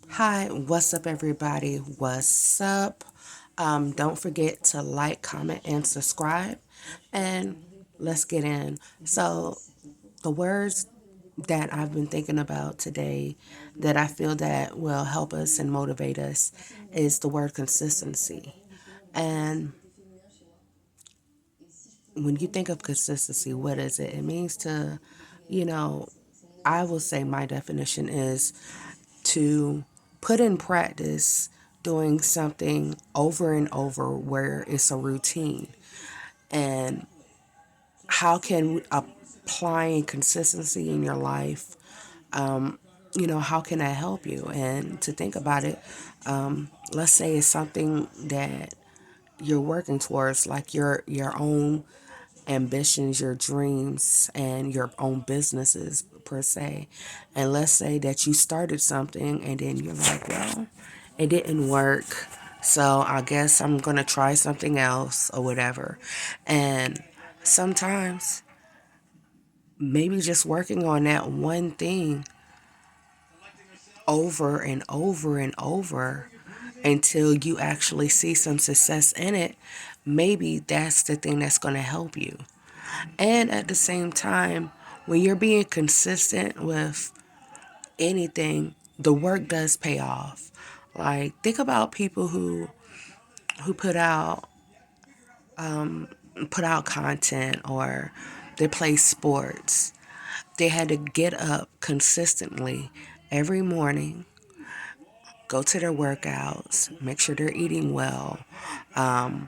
Hi, what's up, everybody? What's up? Don't forget to like, comment, and subscribe. And let's get in. So, the words that I've been thinking about today that I feel that will help us and motivate us is the word consistency. And when you think of consistency, what is it? It means to, you know, I will say my definition is to put in practice doing something over and over where it's a routine. And how can applying consistency in your life, how can that help you? And to think about it, let's say it's something that you're working towards, like your own ambitions, your dreams, and your own businesses per se. And let's say that you started something and then you're like, well, it didn't work. So I guess I'm going to try something else or whatever. And sometimes maybe just working on that one thing over and over and over until you actually see some success in it, maybe that's the thing that's going to help you. And at the same time, when you're being consistent with anything, the work does pay off. Like think about people who put out content or they play sports. They had to get up consistently every morning, go to their workouts, make sure they're eating well. Um,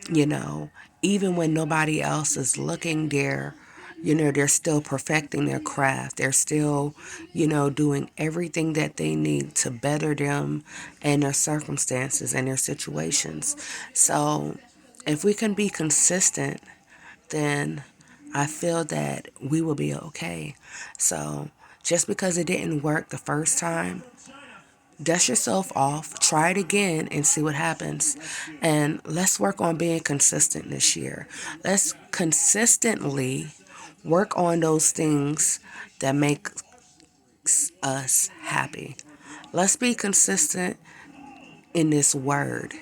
you know, even when nobody else is looking there, they're still perfecting their craft. They're still, doing everything that they need to better them and their circumstances and their situations. So if we can be consistent, then I feel that we will be okay. So just because it didn't work the first time, dust yourself off, try it again, and see what happens. And let's work on being consistent this year. Let's consistently work on those things that make us happy. Let's be consistent in this word.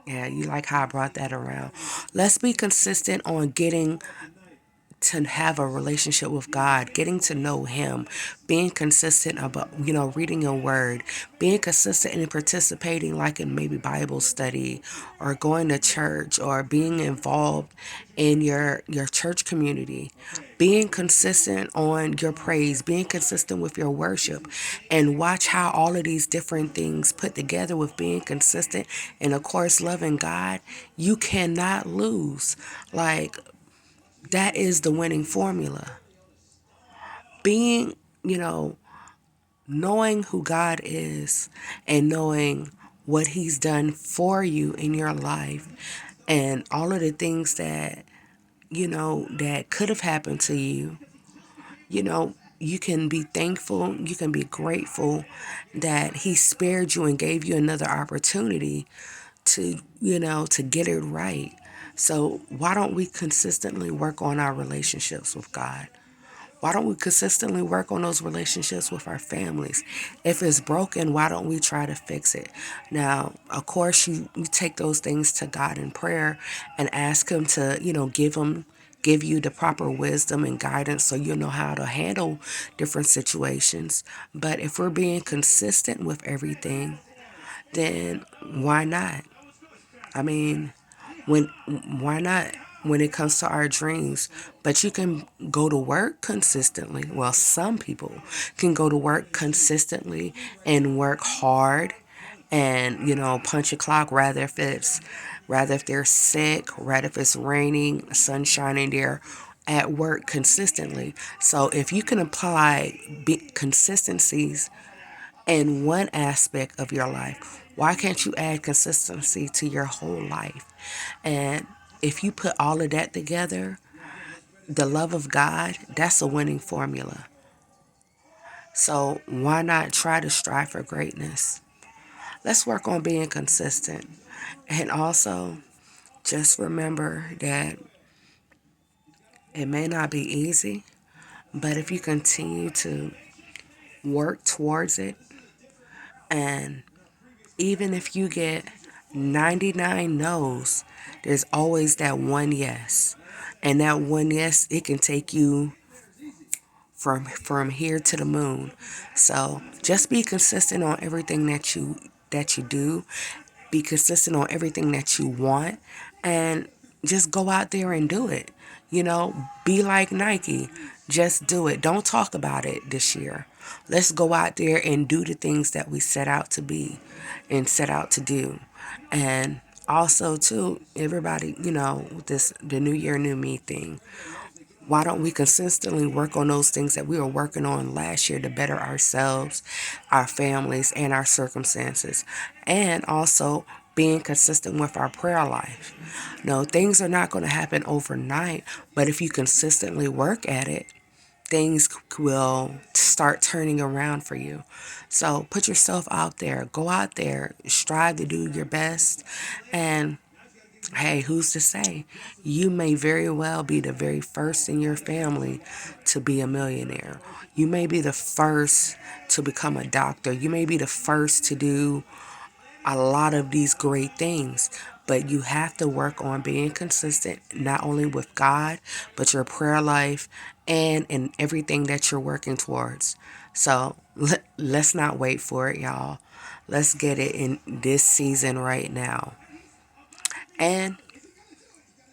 Yeah, you like how I brought that around. Let's be consistent on getting to have a relationship with God, getting to know Him, being consistent about, reading your word, being consistent in participating, like in maybe Bible study or going to church or being involved in your church community, being consistent on your praise, being consistent with your worship, and watch how all of these different things put together with being consistent and, of course, loving God. You cannot lose. Like, that is the winning formula. Being, you know, knowing who God is and knowing what He's done for you in your life and all of the things that, that could have happened to you, you can be thankful, you can be grateful that He spared you and gave you another opportunity to get it right. So why don't we consistently work on our relationships with God? Why don't we consistently work on those relationships with our families? If it's broken, why don't we try to fix it? Now, of course, you take those things to God in prayer and ask Him to, give you the proper wisdom and guidance so you'll know how to handle different situations. But if we're being consistent with everything, then why not? I mean, when why not when it comes to our dreams? But you can go to work consistently. Well, some people can go to work consistently and work hard and punch a clock, rather if they're sick, rather if it's raining, sun shining, they're at work consistently. So if you can apply consistencies in one aspect of your life, why can't you add consistency to your whole life? And if you put all of that together, the love of God, that's a winning formula. So why not try to strive for greatness? Let's work on being consistent. And also, just remember that it may not be easy, but if you continue to work towards it, And even if you get 99 no's, there's always that one yes. And that one yes, it can take you from here to the moon. So just be consistent on everything that you do. Be consistent on everything that you want, and just go out there and do it. Be like Nike. Just do it. Don't talk about it this year. Let's go out there and do the things that we set out to be and set out to do. And also too, everybody, with this the new year, new me thing. Why don't we consistently work on those things that we were working on last year to better ourselves, our families, and our circumstances? And also being consistent with our prayer life. No, things are not going to happen overnight, but if you consistently work at it, things will start turning around for you. So put yourself out there, go out there, strive to do your best, and hey, who's to say? You may very well be the very first in your family to be a millionaire. You may be the first to become a doctor. You may be the first to do a lot of these great things. But you have to work on being consistent, not only with God, but your prayer life and in everything that you're working towards. So let's not wait for it, y'all. Let's get it in this season right now. And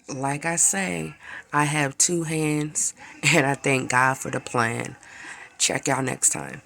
like I say, I have two hands, and I thank God for the plan. Check y'all next time.